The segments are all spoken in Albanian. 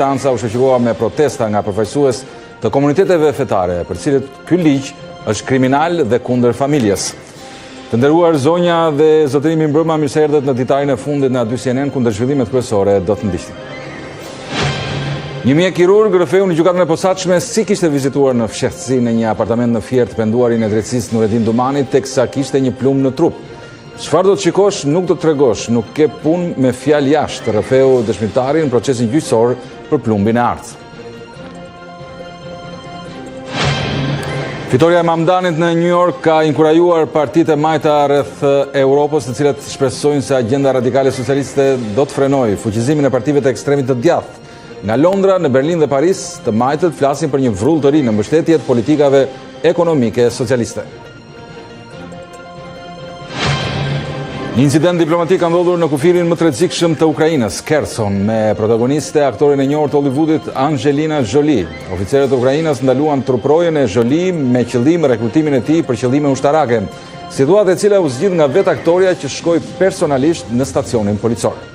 Distanca u shoqërua me protesta nga përfaqësues të komuniteteve fetare, për cilët ky ligj është kriminal dhe kundër familjes. Të nderuar zonja dhe zotërimi mbrëma, mirë se erdhët në ditarin e fundit në A2CNN, ku ndër zhvillimet kryesore do të ndiqni. Një mjek kirurg rrëfeu në gjykatën e posaçme si kishte vizituar në fshehtësi në një apartament në Fier të penduarin e drejtësisë Nureddin Dumani, teksa kishte një plumb në trup. Çfarë do të shikosh, nuk do të tregosh, nuk ke punë me fjalë jashtë, rrëfeu dëshmitari në procesin gjyqësor për plumbin e artë. Fitoria e Mamdanit në New York ka inkurajuar partitë e majta rreth Europës, të cilat shpresojnë se agenda radikale socialiste do të frenojë fuqizimin e partive të ekstremit të djathtë. Nga Londra, në Berlin dhe Paris, të majtët flasin për një vrull të ri në mbështetje të politikave ekonomike socialiste. Një incident diplomatik ka ndodhur në kufirin më të rrezikshëm të Ukrainës, Kherson, me protagoniste aktorin e njohur të Hollywoodit Angelina Jolie. Oficerët e Ukrainës ndaluan truprojën e Jolie me qëllim rekrutimin e tij për qëllime ushtarake. Situatë e cila u zgjidh nga vetë aktoria që shkoi personalisht në stacionin policor.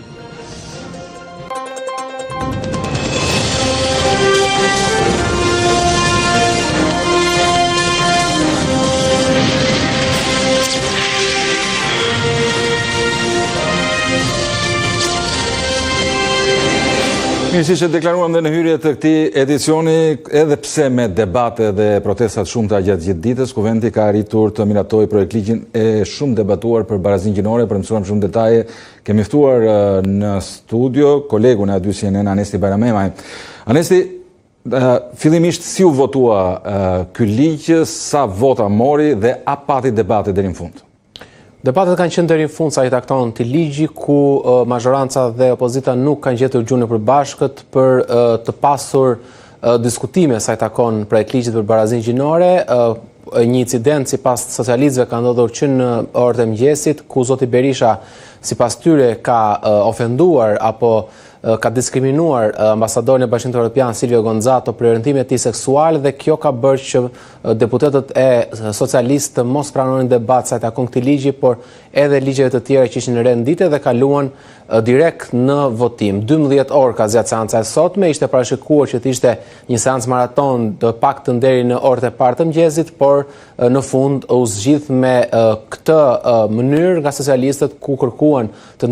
Mirësisht e deklaruam dhe në hyrje të këtij edicioni, edhe pse me debate dhe protestat shumëta gjatë gjithë ditës, Kuvendit ka arritur të miratojë projektligjin e shumë debatuar për barazinë gjinore. Për të mësuar më shumë detaje, kemi ftuar në studio kolegun e A2CNN, Anesti Bajramemaj. Anesti, fillimisht si u votua ky ligj, sa vota mori dhe a pati debate deri në fund? Debatet kanë qenë deri në fund sa i takton këtij ligji, ku mazhoranca dhe opozita nuk kanë gjetur gjuhën e përbashkët për të pasur diskutime sa i takon projektligjit për barazinë gjinore. Një incident sipas socialistëve ka ndodhur që në orët e mëngjesit, ku zoti Berisha sipas tyre ka ofenduar apo ka diskriminuar ambasadorin e Bashkimit Evropian Silvio Gonzato për orientimin e tij seksual, dhe kjo ka bërë që deputetët e socialistë të mos pranonin debat sa i takon këtij ligji, por edhe ligjeve të tjera që ishin në rendite dhe kaluan direkt në votim. 12 orë ka zgjatë seanca e sotme, ishte parashikuar që të ishte një seancë maraton të paktën deri në orët e parë të mëngjesit, por në fund u zgjidh me këtë mënyrë nga socialistët, ku kërkuan të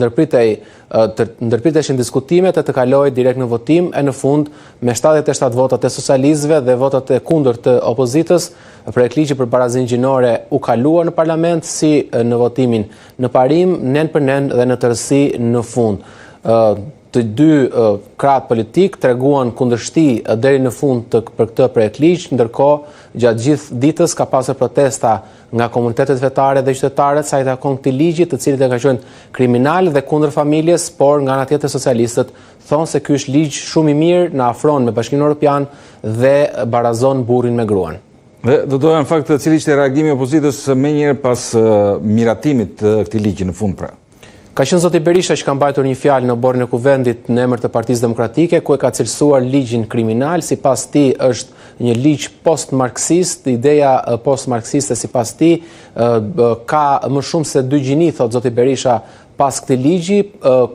ndërpriteshin diskutimet e të kalojë direkt në votim, e në fund me 77 votat e socialistëve dhe votat e kundërt të opozitës, projektligji për barazinë gjinore u kalua në parlament si në votimin në parim, nen për nen dhe në tërësi në fund. Të dy krahët politik treguan kundërshti deri në fund për këtë projektligj, ndërkohë gjatë gjithë ditës ka pasur protesta nga komunitetet fetare dhe qytetarët sa i takon këtij ligji, të cilët e kanë quajtur kriminal dhe kundër familjes, por nga ana tjetër socialistët thonë se ky është ligj shumë i mirë, na afron me Bashkimin Evropian dhe barazon burrin me gruan. Dhe do doja në fakt cili ishte reagimi i opozitës menjëherë pas miratimit të këtij ligji në fund pra. Ka qenë zoti Berisha që ka mbajtur një fjalë në borën e Kuvendit në emër të Partisë Demokratike, ku e ka cilësuar ligjin kriminal. Sipas tij është një ligj post-marksist. Ideja post-marksiste sipas tij ka më shumë se 2 gjini, thot zoti Berisha, pas këtij ligji,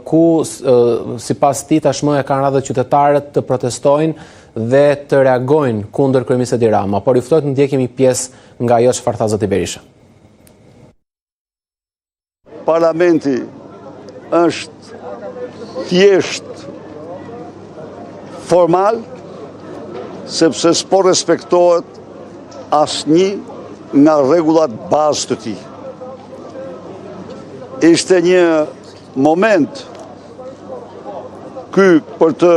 ku sipas tij tashmë e kanë radhë qytetarët të protestojnë dhe të reagojnë kundër kryeministit Edi Rama, por i ftohet të ndjekim një pjesë nga ajo çfarë tha zoti Berisha. Parlamenti është thjesht formal, sepse s'po respektohet asnjë nga rregullat bazë të tij. Ishte një moment ky për të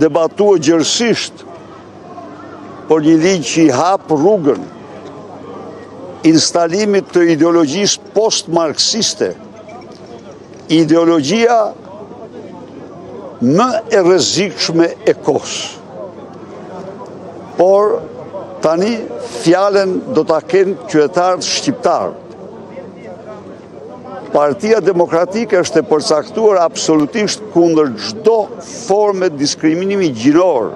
debatuar gjerësisht për një ligj që i hap rrugën instalimit të ideologjisë post-marksiste, ideologjia më e rrezikshme e kohës. Por tani fjalën do ta kenë qytetarët shqiptar. Partia Demokratike është e përcaktuar absolutisht kundër çdo forme diskriminimi gjinor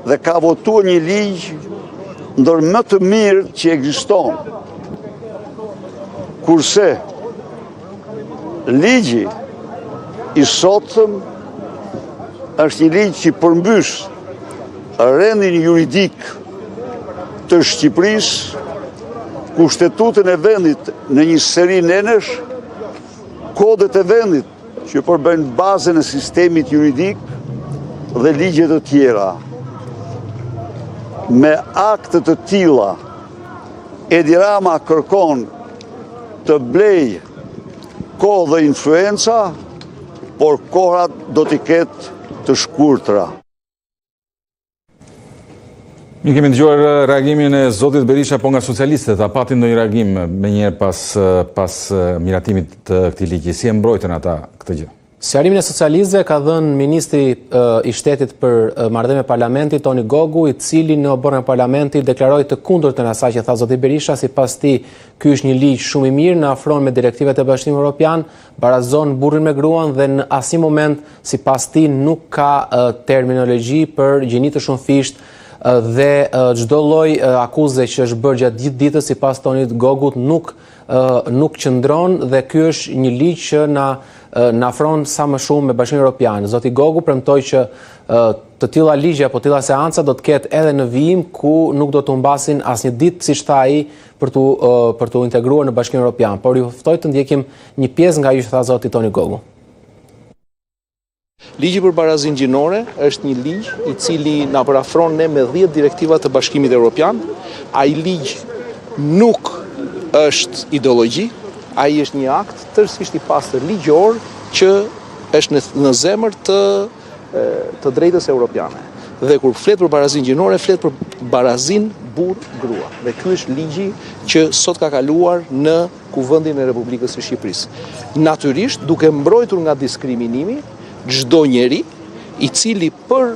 dhe ka votuar një ligj ndër më të mirë që ekziston. Kurse ligji i sotëm është një ligj që përmbysh rendin juridik të Shqipërisë, kushtetutën e vendit në një seri nenesh, kodet e vendit që përbën bazën e sistemit juridik dhe ligjet të tjera. Me akte të tilla, Edi Rama kërkon të blej kohë dhe influenca, por kohrat do t'i ketë të shkurtra. Mi kemi dëgjuar reagimin e zotit Berisha, po nga socialistët, a patin ndonjë reagim me njerë pas miratimit të këtij ligji? Si e mbrojtën ata këtë gjë? Sqarimin e socialistëve ka dhënë ministri i shtetit për marrëdhënie me parlamentin Toni Gogu, i cili në oborrin e parlamentit deklaroi të kundërtën e asaj që tha zoti Berisha. Sipas tij, ky është një ligj shumë i mirë, na afron me direktivat e Bashkimit Evropian, barazon burrin me gruan dhe në asnjë moment sipas tij nuk ka terminologji për gjini të shumëfisht dhe çdo lloj akuze që është bërë gjatë gjithë ditës sipas Tonit Gogut nuk qëndron dhe ky është një ligj që na afron sa më shumë me Bashkimin Evropian. Zoti Gogu premtoi që të tilla ligje apo tilla seanca do të ketë edhe në vijim ku nuk do të humbasin asnjë ditë siç tha ai për tu integruar në Bashkimin Evropian. Por ju ftoj të ndjekim një pjesë nga ajo që tha zoti Toni Gogu. Ligji për barazinë gjinore është një ligj i cili na parafron ne me 10 direktiva të Bashkimit Evropian. Ai ligj nuk është ideologji, ai është një akt tërësisht i pastër ligjor që është në zemër të drejtës europiane. Dhe kur flet për barazinë gjinore, flet për barazinë burr-grua. Dhe ky është ligji që sot ka kaluar në Kuvendin e Republikës së Shqipërisë. Natyrisht, duke mbrojtur nga diskriminimi, çdo njeri i cili për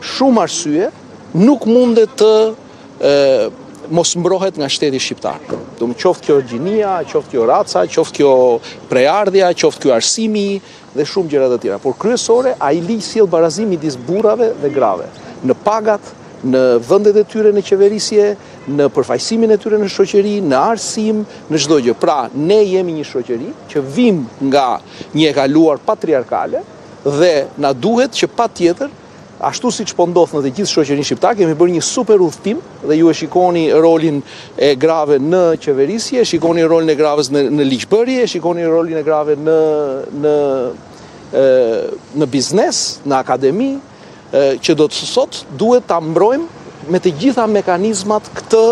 shumë arsye nuk mundet të mos mbrohet nga shteti shqiptar. Do të qoftë kjo gjinia, qoftë kjo raca, qoftë kjo prejardhja, qoftë kjo arsimi dhe shumë gjëra të tjera. Por kryesore, ai ligj sjell barazim midis burrave dhe grave, në pagat, në vendet e tyre në qeverisje, në përfaqësimin e tyre në shoqëri, në arsim, në çdo gjë. Pra, ne jemi një shoqëri që vim nga një e kaluar patriarkale dhe na duhet që patjetër, ashtu siç po ndodh në të gjithë shoqërinë shqiptare, kemi bërë një super udhtim dhe ju e shikoni rolin e grave në qeverisje, shikoni rolin e graves në ligjbërje, shikoni rolin e grave në biznes, në akademi, që do të sot duhet ta mbrojmë me të gjitha mekanizmat këtë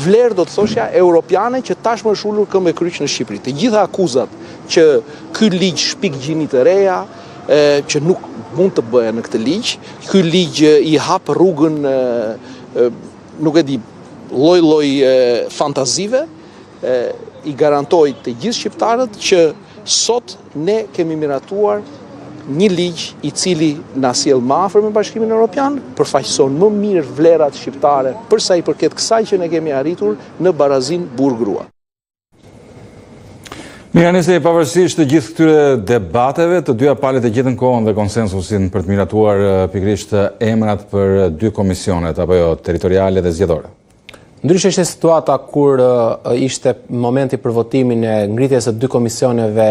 vlerë, do të thoshja, europiane që tashmë është ulur këmbë e kryq në Shqipëri. Të gjitha akuzat që ky ligj shpik gjini të reja, që nuk mund të bëhen në këtë ligj, ky ligj i hap rrugën, nuk e di, lloj fantazive, i garantoj të gjithë shqiptarët që sot ne kemi miratuar një ligj i cili na sjell më afër me Bashkimin Evropian, përfaqëson më mirë vlerat shqiptare për sa i përket kësaj që ne kemi arritur në barazinë burr-grua. Mirë, pavarësisht të gjithë këtyre debateve, të dyja palët e gjetën kohën dhe konsensusin për të miratuar pikërisht emrat për 2 komisionet apo jo territoriale dhe zgjedhore. Ndryshe ishte situata kur ishte momenti për votimin e ngritjes së 2 komisioneve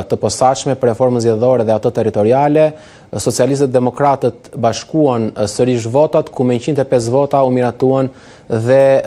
të posaçme për reformën zgjedhore dhe ato territoriale. Socialistët Demokratët bashkuan sërish votat, ku me 105 vota u miratuan dhe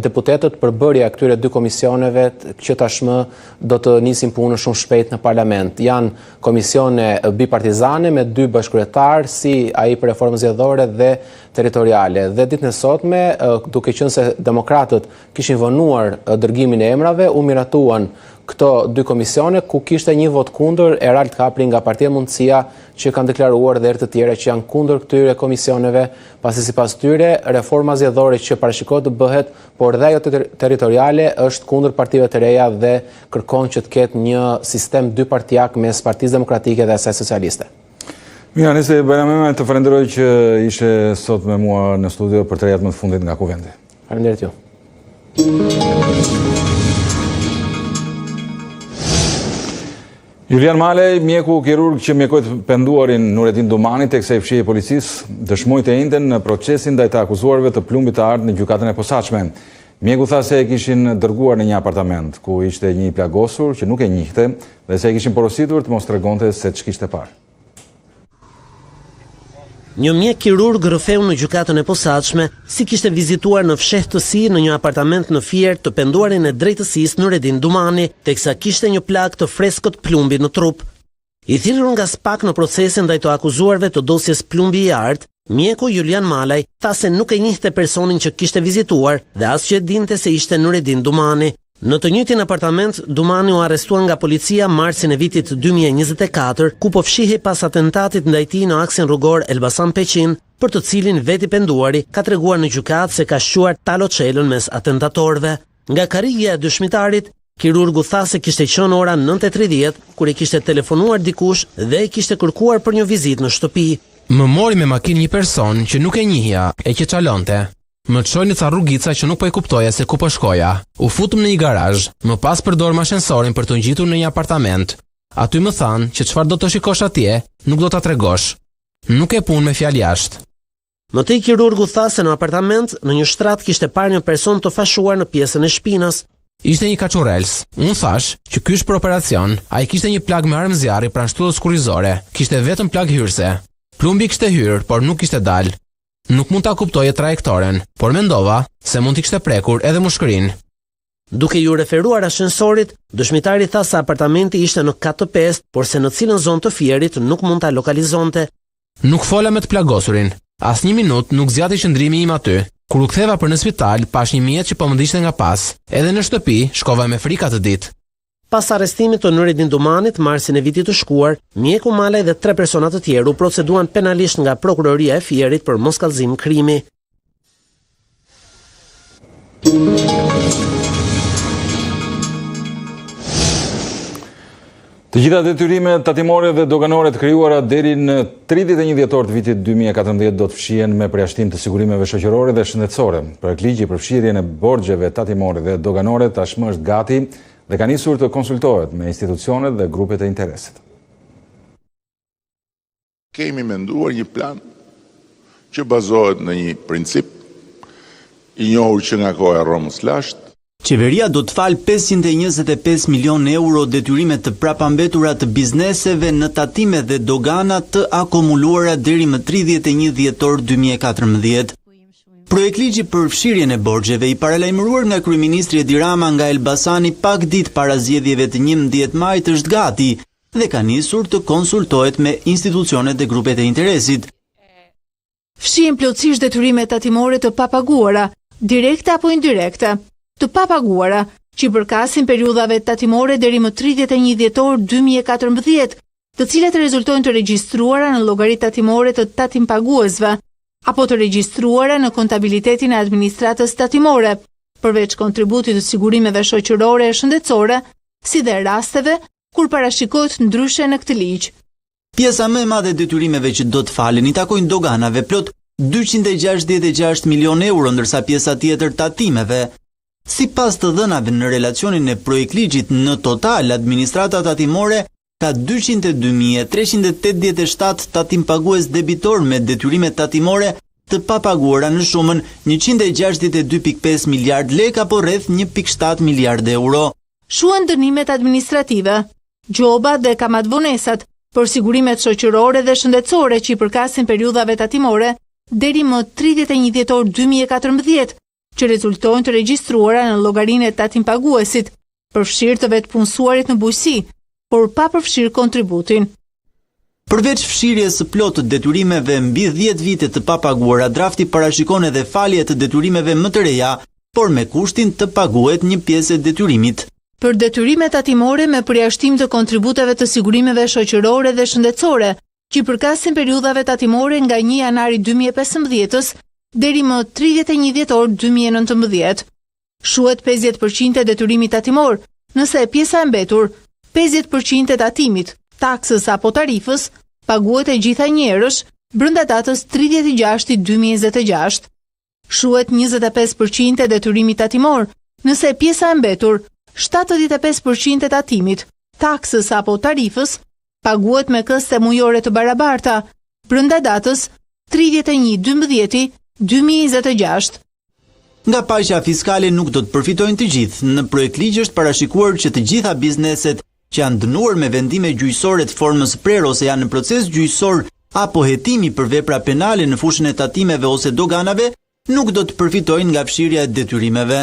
deputetët për bërja këtyre 2 komisioneve që tashmë do të nisin punën shumë shpejt në parlament. Janë komisione bipartizane me 2 bashkërietar, si ai për reformën zgjedhore dhe territoriale. Dhe ditën e sotme, duke qenë se demokratët kishin vonuar dërgimin e emrave, u miratuan këto 2 komisione, ku kishte një vot kundër Erald Kapri nga Partia Mundësia, që kanë deklaruar dhe të tjera që janë kundër këtyre komisioneve, pasi sipas tyre reforma zgjedhore që parashikohet të bëhet, por dhe ajo territoriale është kundër partive të reja dhe kërkon që të ketë një sistem 2-partijak mes Partisë Demokratike dhe asaj socialiste. Mira, nëse Bajramema, të falenderoj që ishe sot me mua në studio për të rejat më të fundit nga kuvendi. Falenderit ju. Julian Malej, mjeku kirurg që mjekoi të penduarin Nurettin Dumani teksa i fshihej policisë, dëshmoi të njëjtën në procesin ndaj të akuzuarve të plumbit të ardhur në gjykatën e posaçme. Mjeku tha se e kishin dërguar në një apartament ku ishte një plagosur që nuk e njihte dhe se e kishin porositur të mos tregonte se ç'kishte parë. Një mjek kirurg rrëfeu në gjykatën e posaçme si kishte vizituar në fshehtësi në një apartament në Fier të penduarin e drejtësisë Nuredin Dumani, teksa kishte një plagë të freskët plumbi në trup. I thirrur nga SPAK në procesin ndaj të akuzuarve të dosjes plumbi i art, mjeku Julian Malaj tha se nuk e njihte personin që kishte vizituar dhe as që e dinte se ishte Nuredin Dumani. Në të njëjtin apartament, Dumani u arrestuan nga policia marsin e vitit 2024, ku po fshihi pas atentatit ndaj tij në aksin rrugor Elbasan Peqin, për të cilin veti penduari ka treguar në gjykatë se ka shquar taloçelën mes atentatorëve. Nga karrigja e dëshmitarit, kirurgu tha se kishte qenë ora 9:30 kur i kishte telefonuar dikush dhe i kishte kërkuar për një vizitë në shtëpi. Më mori me makinë një person që nuk e njihja e që çalonte. Më çoi në ca rrugica që nuk po e kuptoja se ku po shkoja. U futëm në një garazh, më pas përdorëm ashensorin për të ngjitur në një apartament. Aty më thanë që çfarë do të shikosh atje, nuk do ta tregosh. Nuk e punë me fjalë jashtë. Më tej kirurgu tha se në apartament në një shtrat kishte parë një person të fashuar në pjesën e shpinës. Ishte një kaçurrels. Unë thash që ky është për operacion. Ai kishte një plagë me armë zjarri pranë shtullës kurrizore. Kishte vetëm plagë hyrëse. Plumbi kishte hyrë, por nuk kishte dalë. Nuk mund ta kuptoje trajektoren, por mendova se mund t'i kishte prekur edhe mushkërinë. Duke ju referuar ashensorit, dëshmitari tha se apartamenti ishte në kat të 5, por se në cilën zonë të Fierit nuk mund ta lokalizonte. Nuk fola me të plagosurin. As një minutë nuk zgjati qëndrimi im aty. Kur u ktheva për në spital, pash një mjet që po më ndiqte nga pas. Edhe në shtëpi shkova me frikë atë ditë. Pas arrestimit të Nuredin Dumanit, marsin e vitit të shkuar, mjeku Malaj dhe 3 persona të tjerë u proceduan penalisht nga prokuroria e Fierit për moskallëzim krimi. Të gjitha detyrimet tatimore dhe doganore të krijuara deri në 31 dhjetor të vitit 2014 do të fshihen me përjashtim të sigurimeve shoqërore dhe shëndetësore. Projektligji për fshirjen e borxheve tatimore dhe doganore tashmë është gati dhe ka nisur të konsultohet me institucionet dhe grupet e interesit. Kemi menduar një plan që bazohet në një princip i njohur që nga koha e Romës lashtë. Qeveria do të falë 525 milion euro detyrime të prapambetura të bizneseve në tatime dhe dogana të akumuluara deri më 31 dhjetor 2014. Projektligji për fshirjen e borxheve i paralajmëruar nga kryeministri Edi Rama nga Elbasani pak ditë para zgjedhjeve të 11 majit është gati dhe ka nisur të konsultohet me institucionet dhe grupet e interesit. Fshihen plotësisht detyrimet tatimore të papaguara, direkte apo indirekte, të papaguara, që përkasin periudhave tatimore deri më 31 dhjetor 2014, të cilat rezultojnë të regjistruara në llogaritë tatimore të tatimpaguesve, apo të regjistruara në kontabilitetin e administratës tatimore, përveç kontributit të sigurimeve shoqërore e shëndetësore, si dhe rasteve kur parashikohet ndryshe në këtë ligj. Pjesa më e madhe e detyrimeve që do të falen i takojnë doganave plot 266 milion euro, ndërsa pjesa tjetër tatimeve. Sipas të dhënave në relacionin e projektligjit, në total administrata tatimore ka 202.387 tatimpagues debitor me detyrime tatimore të papaguara në shumën 162.5 miliard lek apo rreth 1.7 miliard euro. Shuhen dënimet administrative, gjoba dhe kamatvonesat për sigurimet shoqërore dhe shëndetësore që i përkasin periudhave tatimore deri më 31 dhjetor 2014, që rezultojnë të regjistruara në llogarinë e tatimpaguesit, përfshirë të vetëpunësuarit në bujqësi, por pa përfshirë kontributin. Përveç fshirjes së plotë të detyrimeve mbi 10 vite të papaguara, drafti parashikon edhe falje të detyrimeve më të reja, por me kushtin të paguhet një pjesë e detyrimit. Për detyrimet tatimore me përjashtim të kontributeve të sigurimeve shoqërore dhe shëndetësore, që përkasin periudhave tatimore nga 1 janari 2015 deri më 31 dhjetor 2019. Shuhet 50% e detyrimit tatimor, nëse e pjesa e mbetur, 50% e tatimit, taksës apo tarifës, paguhet e gjitha njerësh brenda datës 30/6/2026. Shuhet 25% e detyrimit tatimor, nëse e pjesa e mbetur, 75% e tatimit, taksës apo tarifës, paguhet me këste mujore të barabarta brenda datës 31/12/2026. Nga paqja fiskale nuk do të përfitojnë të gjithë. Në projektligj është parashikuar që të gjitha bizneset që janë dënuar me vendime gjyqësore të formës prer ose janë në proces gjyqësor apo hetimi për vepra penale në fushën e tatimeve ose doganave nuk do të përfitojnë nga fshirja e detyrimeve.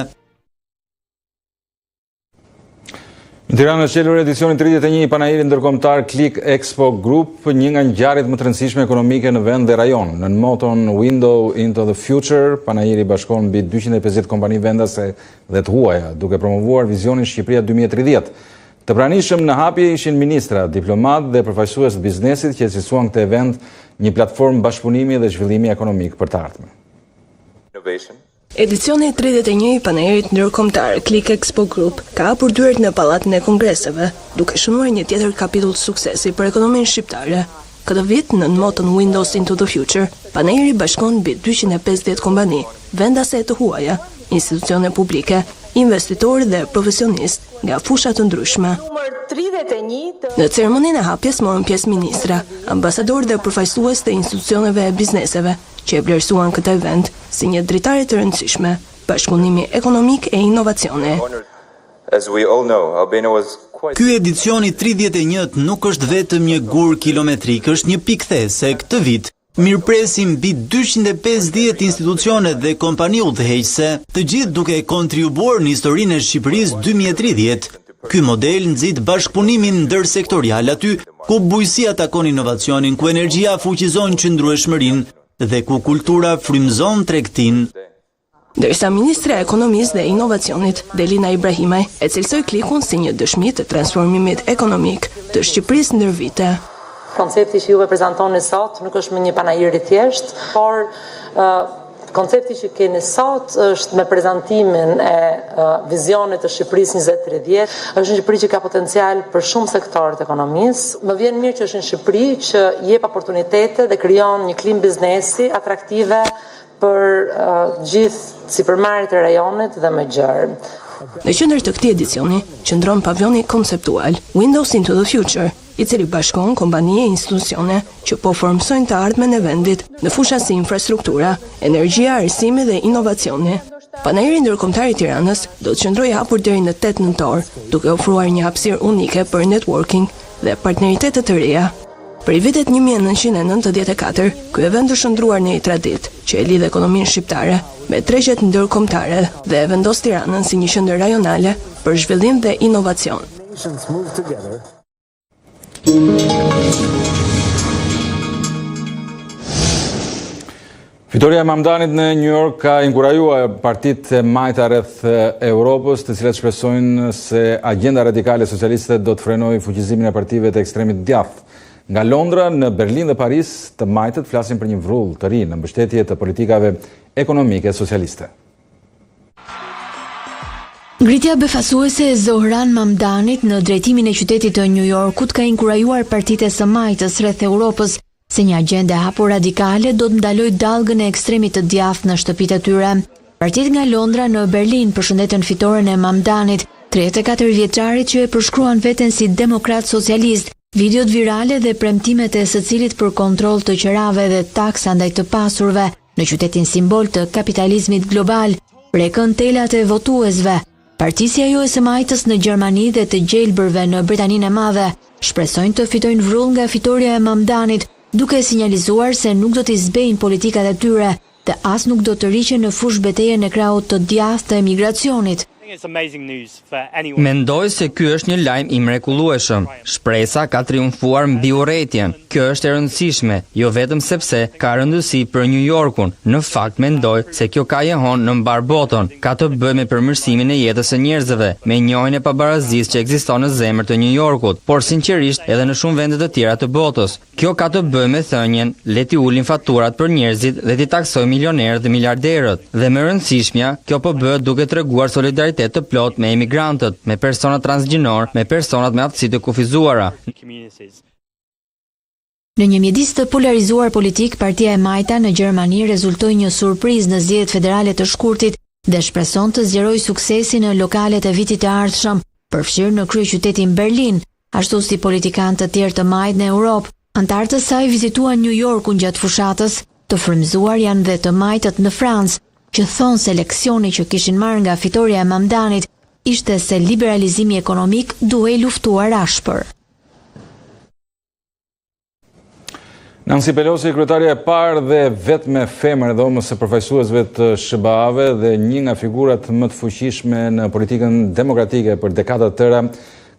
Në Tiranë është qelur edicionin 31 i panairit ndërkombëtar Click Expo Group, një nga ngjarjet më të rëndësishme ekonomike në vend dhe rajon. Në moton Window into the Future, panairi bashkon mbi 250 kompani vendase dhe të huaja, duke promovuar vizionin Shqipëria 2030. Të pranishëm në hapje ishin ministra, diplomat dhe përfaqësues të biznesit që cilësuan këtë event një platformë bashkëpunimi dhe zhvillimi ekonomik për të ardhmen. Edicioni 31 i panairit ndërkombëtar Click Expo Group ka hapur dyert në Pallatin e Kongreseve, duke shënuar një tjetër kapitull suksesi për ekonominë shqiptare. Këtë vit, në moton Windows into the Future, panairi bashkon mbi 250 kompani, vendase të huaja, institucione publike, investitorë dhe profesionistë nga fusha të ndryshme. Në ceremoninë e hapjes morën pjesë ministra, ambasadorë dhe përfaqësues të institucioneve e bizneseve, që e vlerësuan këtë event si një dritare të rëndësishme, bashkëpunimi ekonomik e inovacione. Ky edicioni 31 nuk është vetëm një gur kilometrik, është një pikthese këtë vit. Mirëpresim mbi 250 institucione dhe kompani udhëheqëse, të gjithë duke kontribuar në historinë e Shqipërisë 2030. Ky model nxit bashkëpunimin ndërsektorial aty ku bujësia takon inovacionin, ku energjia fuqizon qëndrueshmërinë dhe ku kultura frymëzon tregtinë. Ndërsa Ministra e Ekonomisë dhe Inovacionit, Delina Ibrahimaj, e cilësoi Klikun si një dëshmi të transformimit ekonomik të Shqipërisë ndër vite. Koncepti që juve prezantoni sot nuk është më një panair i thjesht, por koncepti që keni sot është me prezantimin e vizionit të Shqipërisë 2030, është një Shqipëri që ka potencial për shumë sektorë të ekonomisë. Më vjen mirë që është një Shqipëri që jep oportunitete dhe krijon një klimë biznesi atraktive për gjithë sipërmarrjet e rajonit dhe më gjerë. Në qendër të këtij edicioni qëndron pavioni konceptual Windows into the Future, i cili bashkon kompani e institucione që po formsojnë të ardhmen e vendit në fusha si infrastruktura, energjia, arsimi dhe inovacioni. Panairi ndërkombëtar i Tiranës do të qëndrojë hapur deri në 8 nëntor, duke ofruar një hapësirë unike për networking dhe partneritete të reja. Për i vitet 1994, ky event është ndruar në një traditë që e lidh ekonominë shqiptare me tregjet ndërkombëtare dhe e vendos Tiranën si një qendër rajonale për zhvillim dhe inovacion. Fitoria e Mamdanit në New York ka inkurajuar partitë e majta rreth Europës, të cilat shpresojnë se agenda radikale socialiste do të frenojë fuqizimin e partive të ekstremit djathtë. Nga Londra, në Berlin dhe Paris, të majtët flasin për një vrull të ri në mbështetje të politikave ekonomike socialiste. Ngritja befasuese e Zohran Mamdanit në drejtimin e qytetit të New Yorkut ka inkurajuar partitë së majtës rreth Europës se një agjende hapur radikale do të ndalojë dallgën e ekstremit të djathtë në shtëpitë e tyre. Partitë nga Londra në Berlin përshëndetën fitoren e Mamdanit, 34 vjeçarit që e përshkruan veten si demokrat socialist. Videot virale dhe premtimet e secilit për kontroll të qerave dhe taksa ndaj të pasurve në qytetin simbol të kapitalizmit global prekën telat e votuesve. Partisja jo e së majtës në Gjermani dhe të gjelbërve në Britaninë e Madhe shpresojnë të fitojnë vrull nga fitoria e Mamdanit, duke sinjalizuar se nuk do t'i zbejnë politikat e tyre dhe as nuk do të riqen në fushë betejën e krahut të djathtë të emigracionit. Mendoj se ky është një lajm i mrekullueshëm. Shpresa ka triumfuar mbi urrëtitjen. Kjo është e rëndësishme, jo vetëm sepse ka rëndësi për New Yorkun. Në fakt mendoj se kjo ka jehon në mbar botën. Ka të bëjë me përmirësimin e jetës së njerëzve, me njohjen e pabarazisë që ekziston në zemër të New Yorkut, por sinqerisht edhe në shumë vende të tjera të botës. Kjo ka të bëjë me thënien, le t'i ulin faturat për njerëzit dhe t'i taksoj milionerët dhe miliarderët. Dhe më rëndësishmja, kjo po bëhet duke treguar solidaritet të plot me emigrantët, me personat transgjinor, me personat me aftësi të kufizuara. Në një mjedis të polarizuar politik, Partia e Majta në Gjermani rezultoi një surprizë në zgjedhjet federale të shkurtit dhe shpreson të zgjerojë suksesin në lokalet e vitit të ardhshëm, përfshirë në kryeqytetin Berlin, ashtu si politikanë të tjerë të majtë në Europë. Antarët e saj vizituan New Yorkun gjatë fushatës, të frymëzuar janë dhe të majtët në Francë, që thonë se leksioni që kishin marrë nga fitoria e Mamdanit ishte se liberalizimi ekonomik duhej luftuar ashpër. Nancy Pelosi, kryetarja e parë dhe vetme femër e dhomës së përfaqësuesve të SBA-ve dhe një nga figurat më të fuqishme në politikën demokratike për dekada të tëra,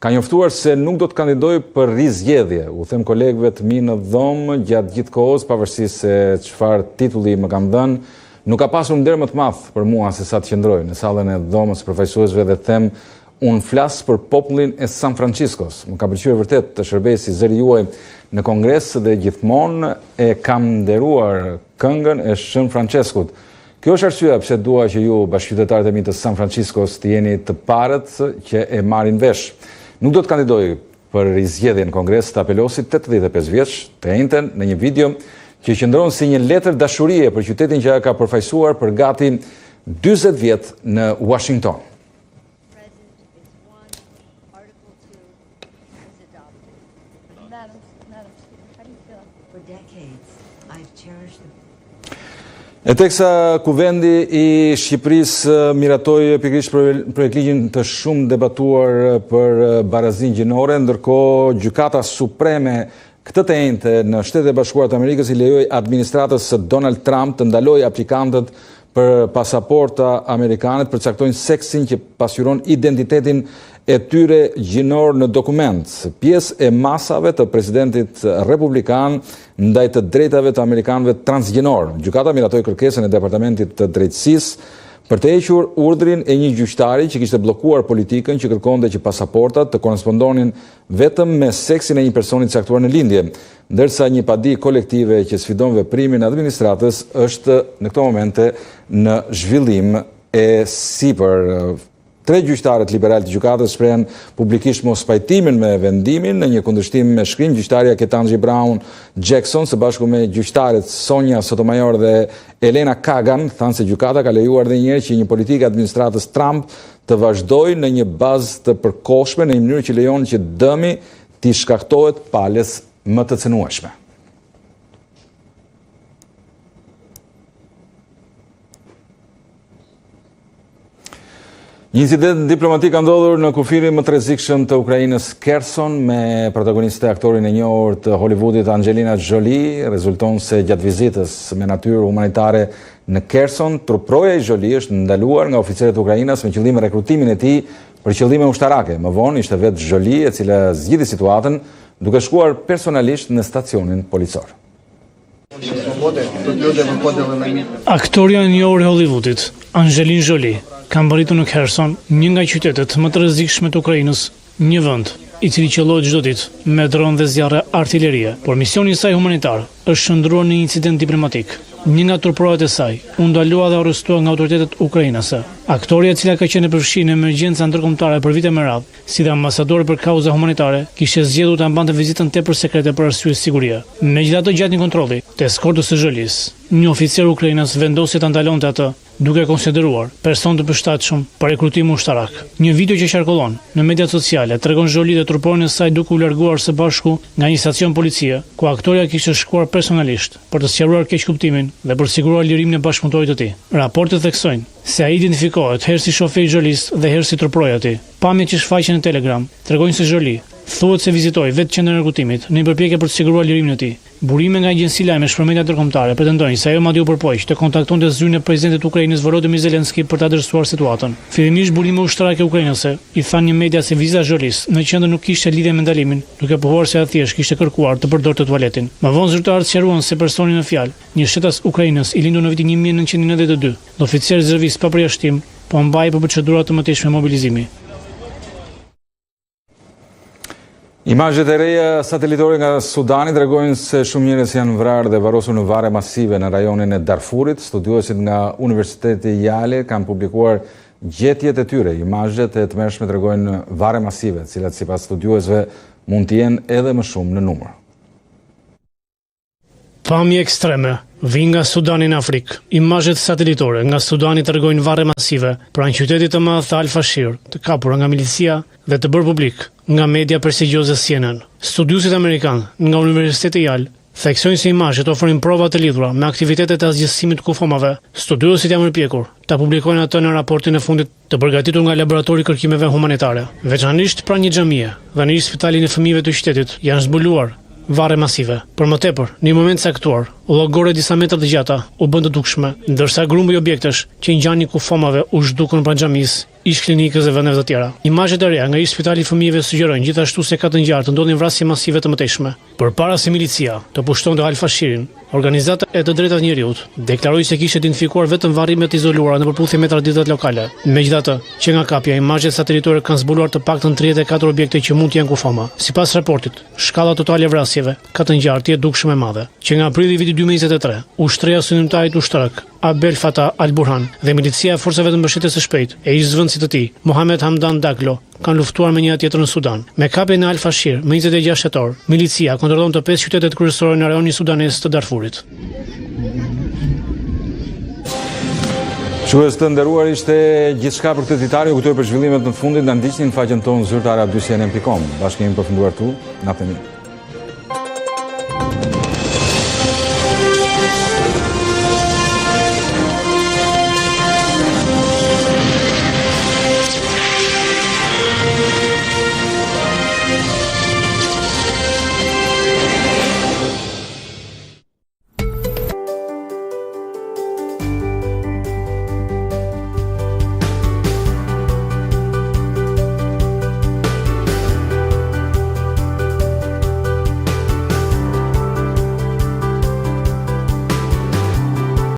ka njoftuar se nuk do të kandidojë për rizgjedhje. U them kolegëve të mi në dhomë gjatë gjithë kohës, pavarësisht se çfarë titulli më kam dhënë, nuk ka pasur nder më të madh për mua se sa të qëndroj në sallën e dhomës së përfaqësuesve dhe them unë flas për popullin e San Franciscos. Më ka pëlqyer vërtet të shërbej si zëri juaj në Kongres dhe gjithmonë e kam nderuar këngën e Shën Franceskut. Kjo është arsyeja pse dua që ju, bashkëqytetarët e mi të San Franciscos, të jeni të parët që e marrin vesh. Nuk do të kandidoj për rizgjedhje në Kongres të Pelosi, 85 vjeç, të njëjtën në një video që qëndron si një letër dashurie për qytetin që ka përfaqësuar për gati 40 vjet në Washington. E teksa Kuvendi i Shqipërisë miratoi pikërisht projektligjin të shumë debatuar për barazinë gjinore, ndërkohë Gjykata Supreme këtë të njëjtë në Shtetet e Bashkuara të Amerikës i lejoi administratës së Donald Trump të ndalojë aplikantët për pasaporta amerikane të përcaktojnë seksin që pasqyron identitetin e tyre gjinor në dokument. Pjesë e masave të presidentit republikan ndaj të drejtave të amerikanëve transgjinor. Gjykata miratoi kërkesën e Departamentit të Drejtësisë për të hequr urdhrin e një gjyqtari që kishte bllokuar politikën që kërkonte që pasaportat të korespondonin vetëm me seksin e një personi të caktuar në lindje, ndërsa një padi kolektive që sfidon veprimin e administratës është në këto momente në zhvillim e sipër. 3 gjyqtarët liberal të gjykatës shprehen publikisht mos pajtimin me vendimin në një kundërshtim me shkrim. Gjyqtarja Ketanji Brown Jackson së bashku me gjyqtarët Sonja Sotomayor dhe Elena Kagan thanë se gjykata ka lejuar edhe një herë që një politikë administratës Trump të vazhdojë në një bazë të përkohshme në një mënyrë që lejon që dëmi t'i shkaktohet palës më të cënueshme. Një incident diplomatik ka ndodhur në kufirin më të rrezikshëm të Ukrainës, Kherson, me protagoniste aktorin e njohur të Hollywoodit Angelina Jolie. Rezulton se gjatë vizitës me natyrë humanitare në Kherson, truproja i Jolie është ndaluar nga oficerët e Ukrainës me qëllim rekrutimin e tij për qëllime ushtarake. Më vonë ishte vetë Jolie e cila zgjidhi situatën duke shkuar personalisht në stacionin policor. Aktoria e njohur e Hollywoodit, Angelina Jolie, ka mbërritur në Kherson, një nga qytetet më të rrezikshme të Ukrainës, një vend i cili qellohet çdo ditë me dron dhe zjarre artillerie, por misioni i saj humanitar është shndruar në një incident diplomatik. Një nga turporohet e saj u ndalua dhe arrestuar nga autoritetet ukrainase. Aktoria e cila ka qenë përfshirë në emergjenca ndërkombëtare për vite me radhë, si dhe ambasadore për kauza humanitare, kishte zgjedhur ta mbante vizitën tepër sekrete për arsye sigurie. Megjithatë, gjatë një kontrolli të eskortës së Jolies, një oficer ukrainas vendosi ta ndalonte atë, duke konsideruar person të përshtatshëm për rekrutim ushtarak. Një video që qarkullon në mediat sociale tregon Jolie dhe truporin e saj duke u larguar së bashku nga një stacion policie, ku aktoria kishte shkuar personalisht për të sqaruar keqkuptimin dhe për të siguruar lirimin e bashkëpunëtorit të tij. Raportet theksojnë se ai identifikohet herë si shofer i Jolies dhe herë si truproja e tij. Pamjet që shfaqen në Telegram tregojnë se Jolie thuhet se vizitoi vetë qendrën e rekrutimit në një përpjekje për të siguruar lirimin e tij. Burime nga agjenci lajmesh për media ndërkombëtare pretendojnë se ajo madje u përpoq të kontaktonte zyrën e presidentit të Ukrainës Volodymyr Zelensky për ta adresuar situatën. Fillimisht burime ushtarake ukrainase i thanë një media se vizita e Jolies në qendër nuk kishte lidhje me ndalimin, duke pohuar se thjesht kishte kërkuar të përdorte tualetin. Më vonë zyrtarët sqaruan se personi në fjalë, një shtetas ukrainës i lindur në vitin 1992, dhe oficer rezervist pa përjashtim, po mbaj për procedura të mëtejshme mobilizimi. Imazhet e reja satelitore nga Sudani tregojnë se shumë njerëz janë vrarë dhe varrosur në varre masive në rajonin e Darfurit. Studiuesit nga Universiteti Yale kanë publikuar gjetjet e tyre. Imazhet e tmerrshme tregojnë varre masive, të cilat sipas studiuesve mund të jenë edhe më shumë në numër. Pamje ekstreme vijnë nga Sudani në Afrikë. Imazhet satelitore nga Sudani tregojnë varre masive pranë qytetit të madh të Al-Fashir, të kapura nga milicia dhe të bërë publik nga media prestigjioze CNN. Studiuesit amerikanë nga Universiteti Yale theksojnë se imazhet ofrojnë prova të lidhura me aktivitetet e asgjësimit kufomave. Studiuesit janë përpjekur ta publikojnë atë në raportin e fundit të përgatitur nga laboratori kërkimeve humanitare. Veçanërisht pranë një xhamie dhe në një spitalin e fëmijëve të qytetit janë zbuluar varre masive. Për më tepër, në një moment caktuar, llogore disa metra të gjata u bën të dukshme, ndërsa grumbull i objektesh që ngjanin ku fomave u zhdukën pranë xhamisë, ish klinikës dhe vendeve të tjera. Imazhet e reja nga ish spitali i fëmijëve sugjerojnë gjithashtu se ka të ngjarë të ndodhin vrasje masive të mëtejshme. Përpara se milicia të pushtonte Al-Fashirin, organizata e të drejtat njerëzit deklaroi se kishte identifikuar vetëm varrimet izoluara në përputhje me traditat lokale. Megjithatë, që nga kapja imazhet satelitore kanë zbuluar të paktën 34 objekte që mund të jenë kufoma. Sipas raportit, shkalla totale e vrasjeve ka të ngjarë të dukshme e madhe. Që nga prilli i vitit 2023, ushtria synimtarit ushtarak Abdel Fattah al-Burhan dhe milicia e forcave të mbështetjes së shpejtë e ish zëvendësit të tij, Mohamed Hamdan Daglo, kanë luftuar me njëra tjetrën në Sudan. Me kapjen e Al-Fashir, më 26 shtator, milicia kontrollon të 5 qytetet kryesore në rajonin sudanez të Darfurit. Shikues të nderuar, ishte gjithçka për këtë ditar. Ju kujtoj për zhvillimet në fundit, na ndiqni në faqen tonë zyrtare@2cnn.com. Bashkë kemi përfunduar këtu. Natë mirë.